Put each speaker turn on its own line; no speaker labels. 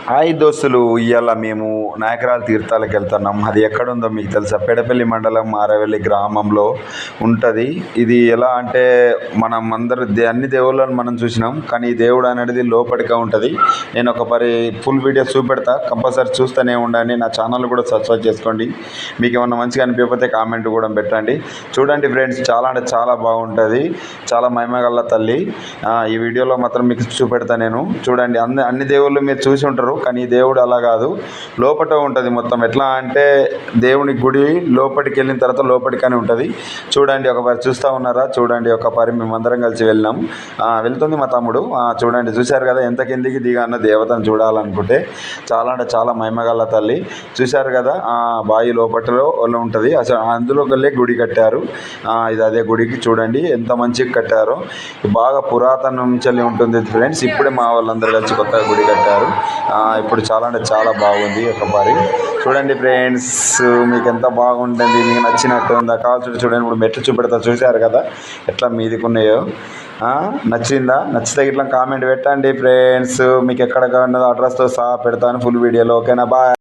Hi దోస్తులు, ఇవాళ మేము నాయకరాల తీర్థాలకు వెళ్తున్నాం. అది ఎక్కడుందో మీకు తెలుసా? పెడపల్లి మండలం మారవెల్లి గ్రామంలో ఉంటుంది. ఇది ఎలా అంటే మనం అందరూ అన్ని దేవుళ్ళని మనం చూసినాం, కానీ ఈ దేవుడు అనేది లోపలిగా ఉంటుంది. నేను ఒక ఫుల్ వీడియో చూపెడతా, కంపల్సరీ చూస్తూనే ఉండండి. నా ఛానల్ కూడా సబ్స్క్రైబ్ చేసుకోండి. మీకు ఏమన్నా మంచిగా అనిపించకపోతే కామెంట్ కూడా పెట్టండి. చూడండి ఫ్రెండ్స్, చాలా అంటే చాలా బాగుంటుంది. చాలా మహిమగల తల్లి. ఈ వీడియోలో మాత్రం మీకు చూపెడతా నేను. చూడండి, అన్ని దేవుళ్ళు మీరు చూసి ఉంటారు, కానీ దేవుడు అలా కాదు, లోపట ఉంటుంది మొత్తం. ఎట్లా అంటే దేవుని గుడి లోపలికి వెళ్ళిన తర్వాత లోపలికని ఉంటుంది. చూడండి, ఒకసారి చూస్తూ ఉన్నారా? చూడండి, మేమందరం కలిసి వెళ్ళినాం. వెళ్తుంది మా తమ్ముడు. చూడండి, చూశారు కదా ఎంత కిందికి దిగాన్న దేవతను చూడాలనుకుంటే. చాలా అంటే చాలా మహిమగల తల్లి. చూశారు కదా, బావి లోపట్లో ఉంటుంది. అసలు అందులోకి వెళ్ళి గుడి కట్టారు. ఇది అదే గుడికి చూడండి ఎంత మంచిగా కట్టారో. బాగా పురాతనం నుంచి ఉంటుంది ఫ్రెండ్స్. ఇప్పుడే మా వాళ్ళందరూ కలిసి కొత్తగా గుడి కట్టారు. ఇప్పుడు చాలా అంటే చాలా బాగుంది. చూడండి ఫ్రెండ్స్, మీకు ఎంత బాగుంటుంది, మీకు నచ్చినట్టు ఉందా? కావాల్సి చూడండి. ఇప్పుడు మెట్లు చూపెడతా, చూశారు కదా ఎట్లా మీదికి ఉన్నాయో. నచ్చిందా? నచ్చితే ఇట్లా కామెంట్ పెట్టండి ఫ్రెండ్స్. మీకు ఎక్కడ ఉన్నదో అడ్రస్తో సహా పెడతాను ఫుల్ వీడియోలో. ఓకేనా? బాయ్.